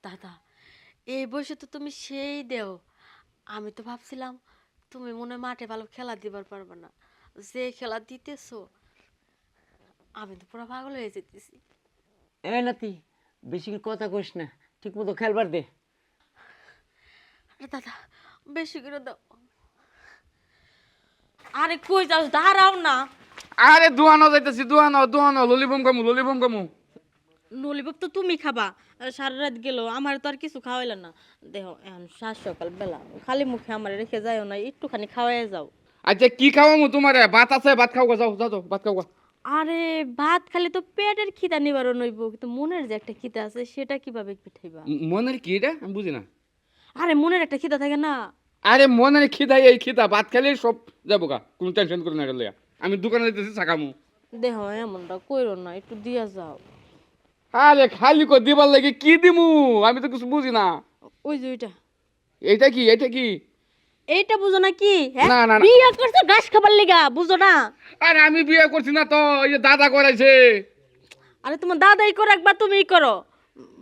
দাদা, এই বয়সে তো তুমি সেই দেও। আমি তো ভাবছিলাম তুমি মনে হয় মাঠে ভালো খেলা দিবার পারবে না। যে খেলা দিতেছো আমি তো পুরো পাগল হয়ে যেতেছি। এ নাতি, বেশি কথা কইস না, ঠিক মতো খেলবার দে। আরে দাদা, বেশি করে দাও। আরে কই যাও, দাঁড়াও না। আরে দোয়ানো যাইতেছি, দোয়ানো দোয়ানো, ললিপম কামু, ললিপম কামু। নলিপপ তো তুমি খাবা। সারা রাত গেল, আমার তো আর কিছু খাওয়াইলে না। দেহ এখন সাত সকাল বেলা খালি মুখে আমার রেখে যাও না, একটুখানি খাওয়াই যাও। আচ্ছা কি খাওয়ামু তোমারে? ভাত আছে, ভাত খাও গা, যাও যাও যাও, ভাত খাও গা। আরে ভাত খালি তো পেটের খিদা নিবারণ হইব, কিন্তু মনের যে একটা খিদা আছে সেটা কিভাবে পিঠাইবা? মনের কি এটা আমি বুঝি না। আরে মনের একটা খিদা থাকে না। আরে মনের খিদা এই খিদা, ভাত খেলে সব যাবো গা, কোনো টেনশন করো না এটা লইয়া। আমি দোকানে যাইতেছি চা খামু। দেহ এমনটা কইরো না, একটু দিয়া যাও। আরে খালি কো দিবার লাগে কি দিমু, আমি তো কিছু বুঝি না। ওই যে ওইটা, এইটা কি, এইটা কি? এইটা বুঝো না কি? হ্যাঁ, না না না, বিয়ে করছো ঘাস খাবার লিগা, বুঝো না? আরে আমি বিয়ে করছি না তো, এই যে দাদা করাইছে। আরে তোমার দাদাই করো একবার, তুমিই করো।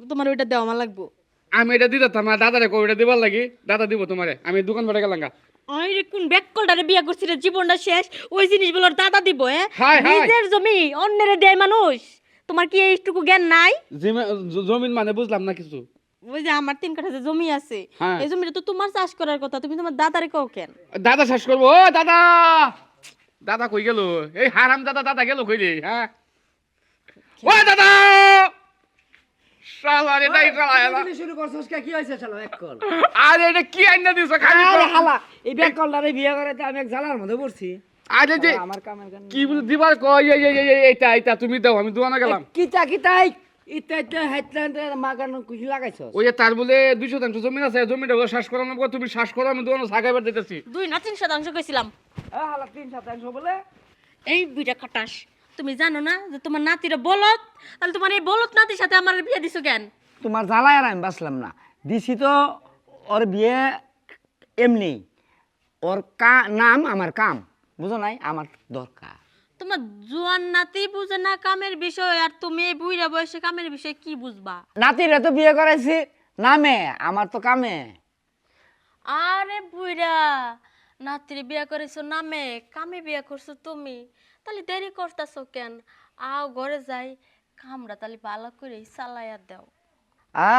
তোমার ওইটা দেওয়া আমার লাগবো। আমি এটা দিতাম না, দাদারে কো এটা দিবার লাগি, দাদা দিব তোমারে। আমি দোকান ভাড়া গেলাম গা। আরে কোন ব্যাককলটারে বিয়ে করছি রে, জীবনটা শেষ। ওই জিনিসগুলো ওর দাদা দিব? হ্যাঁ, হাই, হাই। নিজের জমি অন্যেরে দেয় মানুষ। তোমার কি এইটুকু জ্ঞান নাই? জমিন মানে বুঝলাম না কিছু। ওই যে আমার 3 কাঠা যে জমি আছে, হ্যাঁ। এই জমিটা তো তোমার চাষ করার কথা, তুমি তোমার দাদারে কও কেন? দাদা শেষ করবো, ও দাদা। দাদা কই গেল? এই হারাম দাদা, দাদা গেল কই রে? হ্যাঁ, ও দাদা। শালা রে, নাই শালা এলা। তুই শুরু করছস কি হইছে শালা এক কল? আরে এটা কি আইনা দিছো খালি? আরে হালা, এই ব্যাক কলটারে বিয়ে করে তো আমি এক জ্বালার মধ্যে পড়ছি। আরে যে আমার কামের গান কি বুঝ দিবার কই, এইটা এইটা তুমি দাও, আমি দোকানে গেলাম। কিতা কিতাই ইতা ইতা হেডলাইন মাগানো কুচি লাগাইছস। ওই যে তার বলে 200 জমি আছে, জমিটা শ্বাস করানো, তুমি শ্বাস করো, আমি দোকানে সাগাইবার দিতেছি। 2 না 3 শতাংশ কইছিলাম। এ হালা 3 শতাংশ বলে। এই বুইটা খাটাস, তুমি জানো না যে তোমার নাতিরা বলদ? তাহলে তোমার এই বলদ নাতির সাথে আমার বিয়ে দিছো কেন? তোমার জ্বালায় আর আমি বাঁচলাম না। দিছি তো ওর বিয়ে এমনি, ওর নাম আমার কাম, বুঝো নাই, আমার দরকার। তোমার জোয়ান নাতি বুঝে না কামের বিষয়, আর তুমি এই বুইড়া বয়সে কামের বিষয় কি বুঝবা? নাতিরা তো বিয়ে করাইছি নামে, আমার তো কামে। আরে বুইড়া, নাতির বিয়া করেছো নামে, কামে বিয়া করছো তুমি। তাহলে দেরি করতেছো কেন? আও ঘরে যাই, কামড়া তাহলে ভালো করে চালাইয়া দাও।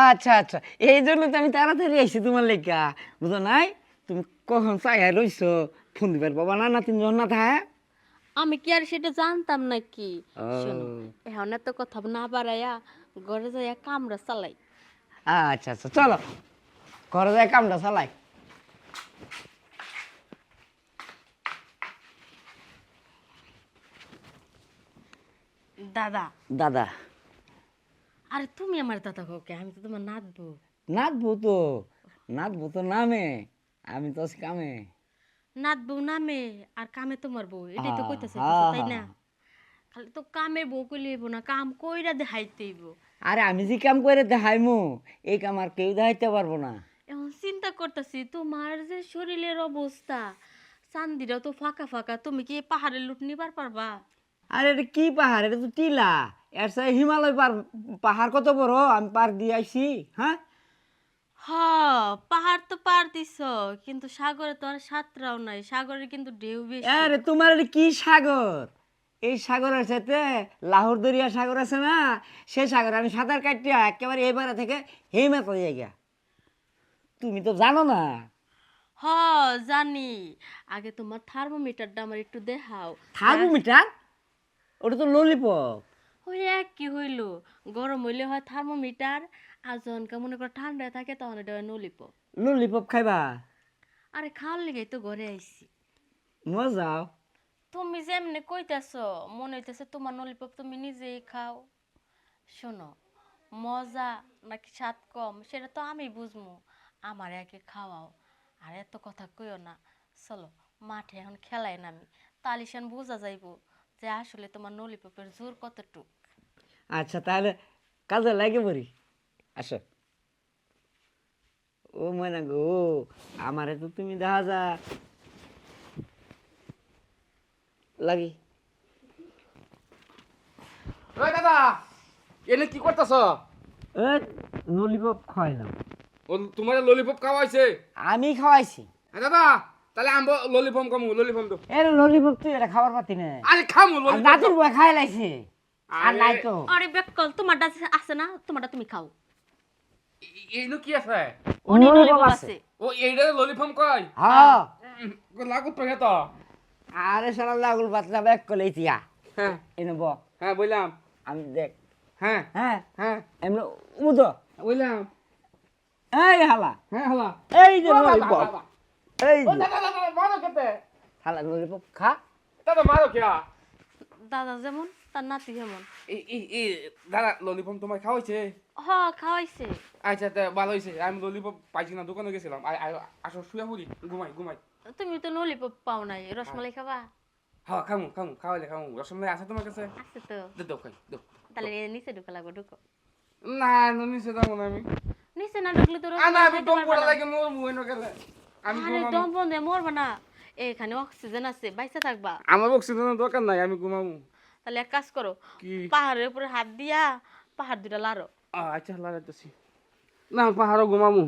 আচ্ছা আচ্ছা, এই জন্য তো আমি তাড়াতাড়ি আইছি তোমার লেগা, বুঝো নাই। তুমি কখন চাইয়া রইছো, ফোন দিবার বাবা না নাতিন জন না থাকে। আমি কি আর সেটা জানতাম নাকি? ও। শোনো, এখন এত কথা না বাড়াইয়া ঘরে যাইয়া কামড়া চালাই। আচ্ছা আচ্ছা, চলো ঘরে যায় কামটা চালাই। দাদা, দাদা, আরে তুমি আমার দাদা কাউকে, আমি তো তোমার নাতবো। নাচবো তো, নাচবো তো নামে, আমি তো আছি কামে। নাতবো নামে আর কামে তোমার বউ, এটাই তো কইতে চাইতেছো হ্যাঁ, তাই না? হ্যাঁ। খালি তো কামের বউ কইলে হইব না, কাম কইরা দেখাইতেইব। আরে আমি যে কাম করে দেখাইমু, এই কাম আর কেউ দেখাইতে পারবো না। এখন চিন্তা করতেছি তোমার যে শরীরের অবস্থা, চান্দিরাও তো ফাঁকা ফাঁকা, তুমি কি এই পাহাড়ের লুট নিবার পারবা? আরে এটা কি পাহাড়, এটা তো টিলা। এর সাথে হিমালয় পাহাড় কত বড়, আমি পার দিয়ে আইছি। হ্যাঁ, হ, পাহাড় তো পার দিছ, কিন্তু সাগরে তো আর সাঁতরাও নাই, সাগরে কিন্তু ঢেউ বেশি। আরে তোমার এটা কি সাগর? এই সাগরের সাথে লাহোর দরিয়া সাগর আছে না, সেই সাগরে আমি সাঁতার কাটিয়া একেবারে এবারে থেকে হেমে তো জায়গা। তুমি তো জানো না। হ, জানি। আগে তোমার থার্মোমিটারটা আমার একটু দেখাও। থার্মোমিটার? ওটা তো ললিপপ। ওই এক কি হইল, গরম হইলে হয় থার্মোমিটার, আর যখন মনে করো ঠান্ডায় থাকে তখন এটা হয় নলিপ। ললিপপ খাইবা? আরে খাওয়ার লেগে তো ঘরে আইছি। মজাও। তুমি যেমনি কইতেছ, মনে হইতেছে তোমার নলিপপ তুমি নিজেই খাও। শোনো, মজা নাকি স্বাদ কম সেটা তো আমি বুঝমু, আমার একে খাওয়াও। আর এত কথা কইও না, চলো মাঠে এখন খেলায় নামি, তালিশান বোঝা যাইব যে আসলে তোমার নলিপপের জোর কতটুক। আচ্ছা তাহলে কাজে লাগে পড়ি, আসো। ও ময়না গো, আমারে তো তুমি দেখা যা লাগি। ওই দাদা, এনে কি করতেছ? ওই ললিপপ খাওয়াইলাম। ও তোমার ললিপপ খাওয়াইছে? আমি খাওয়াইছি। দাদা তাহলে আমরা ললিপপ খামু, ললিপপ দাও। এর ললিপপ তুই এটা খাবার পাতি না। আরে খামু আর ললিপপ। দাদুর বয় খাই লাইছে। আর আরে, নাই তো। আরে বেকল তোমারটা আছে না, তোমারটা তুমি খাও। এইনো কি আছে? অনেক ললিপপ ললিপপ আছে। আছে। ও এইটা ললিপপ কয়? হ্যাঁ। লাগু তো এটা। আরে সারা লাগুল পাতলা ব্যাগ কলে ইতিয়া। হ্যাঁ এনে ব। হ্যাঁ বললাম। আমি দেখ। হ্যাঁ হ্যাঁ। হ্যাঁ এমন উদো। বললাম। এই হালা। হ্যাঁ হলা। এই যে ললিপপ। এই ও যে দাদা দাদা মারো কেতে? হালা ললিপপ খা। দাদা মারো কে? দাদা যেমন তার নাতি যেমন। এই দাদা ললিপপ তোমার খাওয়াইছে? হ খাওয়াইছে। আচ্ছা তা ভালো হয়েছে, আমি ললিপপ পাইছি না, দোকানে গেছিলাম। আসো শুয়ে পড়ি, ঘুমাই ঘুমাই। তুমি তো ললিপপ পাও নাই, রসমালাই খাবা? হ্যাঁ খামু খামু, খাওয়াইলে খামু। রসমালাই আছে তোমার কাছে? আছে তো। দাও খাই দাও। তাহলে নিচে ঢুকা লাগবে, ঢুকো। না নিচে যাবো না আমি। নিচে না ঢুকলে তো না রসমালাই আমি খাইতে দম পারবা পড়া না। লাগে মোর মুহেন গেলে। আমি আরে ঘুমাবো। দম বন্ধে মরবা না, এখানে অক্সিজেন আছে, বাইসা থাকবা। আমার অক্সিজেনের দরকার নাই, আমি ঘুমাবো। তাহলে এক কাজ করো, কি? পাহাড়ের উপরে হাত দিয়া পাহাড় দুটা লাড়ো। আচ্ছা লাগাইতেছি। না পাহাড়ও ঘুমাবো।